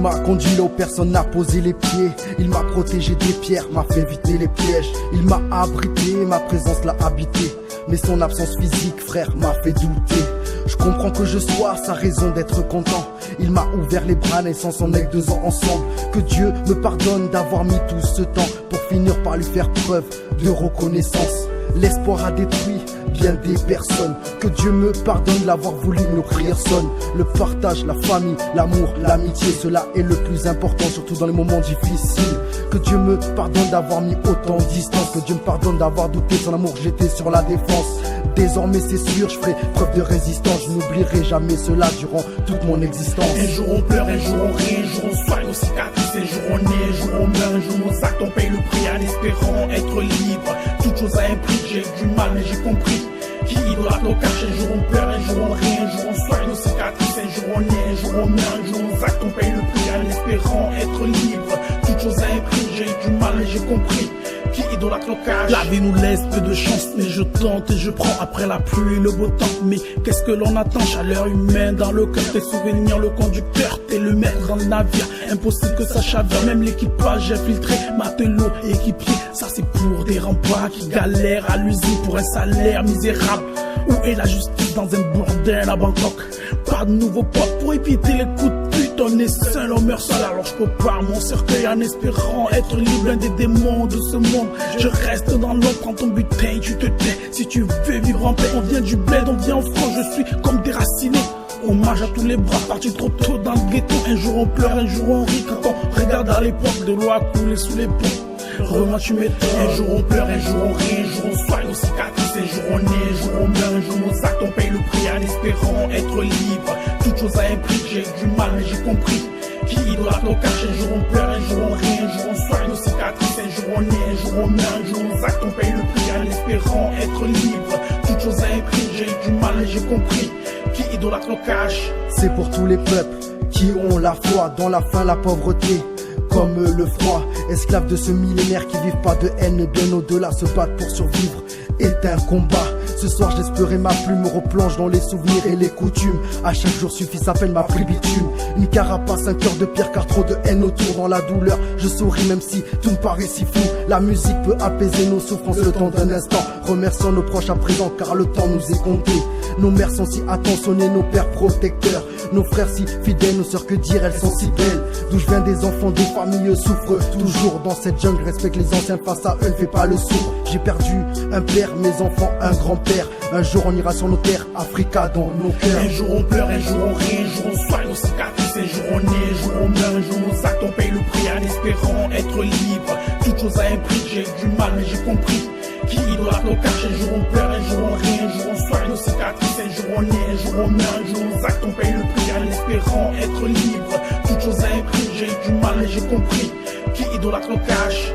m'a conduit là où personne n'a posé les pieds. Il m'a protégé des pierres, m'a fait éviter les pièges. Il m'a abrité, ma présence l'a habité. Mais son absence physique, frère, m'a fait douter. Je comprends que je sois sa raison d'être content. Il m'a ouvert les bras, naissance en est que 2 ans ensemble. Que Dieu me pardonne d'avoir mis tout ce temps pour finir par lui faire preuve de reconnaissance. L'espoir a détruit bien des personnes. Que Dieu me pardonne de l'avoir voulu, nos prières sonnent. Le partage, la famille, l'amour, l'amitié, cela est le plus important, surtout dans les moments difficiles. Que Dieu me pardonne d'avoir mis autant de distance. Que Dieu me pardonne d'avoir douté son amour, j'étais sur la défense. Désormais c'est sûr, je ferai preuve de résistance. Je n'oublierai jamais cela durant toute mon existence. Un jour on pleure, un jour on rit, un jour on soigne nos cicatrices, un jour on naît, un jour on meurt, un jour nos actes on paye le prix en espérant être libre. Toute chose a un prix, j'ai du mal mais j'ai compris. Qui idolâtre nos caches, un jour on pleure, un jour on rit, un jour on soigne nos cicatrices, un jour on naît, un jour on meurt, un jour nos actes on paye le prix en espérant être libre. Toute chose a un prix, j'ai du mal mais j'ai compris. Qui idolâtre le cash. La vie nous laisse peu de chance, mais je tente et je prends après la pluie le beau temps. Mais qu'est-ce que l'on attend? Chaleur humaine dans le cœur, tes souvenirs, le conducteur, t'es le maître dans le navire. Impossible que ça chavire, même l'équipage infiltré, matelot, équipier. Ça c'est pour des remparts qui galèrent à l'usine pour un salaire misérable. Où est la justice dans un bordel à Bangkok? Pas de nouveaux potes pour éviter les coups de pute. On est seul, on meurt seul, alors je prépare mon cercueil en espérant être libre d'un des démons de ce monde. Je reste dans l'ombre, prends ton butin, tu te tais. Si tu veux vivre en paix, on vient du bled, on vient en France, je suis comme déraciné. Hommage à tous les bras partis trop tôt dans le ghetto. Un jour on pleure, un jour on rit. Quand on regarde à l'époque, de l'eau a coulé sous les ponts. Remoi tu m'étonnes. Un jour on pleure, un jour on rit, un jour on soigne nos cicatrices, un jour on naît, un jour on meurt, un jour nos actes on paye le prix en espérant être libre. Toute chose a un prix, j'ai du mal mais j'ai compris. Qui idolâtre nos caches, un jour on pleure, un jour on rit, un jour on soigne nos cicatrices, un jour on naît, un jour on meurt, un jour nos actes on paye le prix en espérant être libre. Toute chose a un prix, j'ai du mal mais j'ai compris. Qui idolâtre nos caches. C'est pour tous les peuples qui ont la foi dans la faim, la pauvreté, comme le froid. Esclaves de ce millénaire qui vivent pas de haine mais bien au-delà, se battre pour survivre est un combat. Ce soir j'espérais ma plume me replonge dans les souvenirs et les coutumes. À chaque jour suffit sa peine, ma pluie bitume. Une carapace, un cœur de pierre car trop de haine autour. Dans la douleur je souris même si tout me paraît si flou. La musique peut apaiser nos souffrances le temps d'un instant. Remercions nos proches à présent car le temps nous est compté. Nos mères sont si attentionnés, nos pères protecteurs. Nos frères si fidèles, nos sœurs que dire, elles sont si belles. D'où je viens des enfants, des familles souffrent toujours dans cette jungle. Respecte les anciens, face à eux, ne fais pas le sourd. J'ai perdu un père, mes enfants, un grand-père. Un jour on ira sur nos terres, Africa dans nos cœurs. Un jour on pleure, un jour on rit, un jour on soigne nos cicatrices, un jour on naît, un jour on meurt, un jour nos actes on paye le prix en espérant être libre. Toute chose a un prix, j'ai du mal mais j'ai compris. Qui idolâtre nos caches, un jour on pleure, un jour on rit, un jour on soigne nos cicatrices, un jour on naît, un jour on meurt, un jour nos actes on paye le prix en espérant être libre. Toute chose a un prix, j'ai du mal mais j'ai compris. Qui idolâtre nos caches.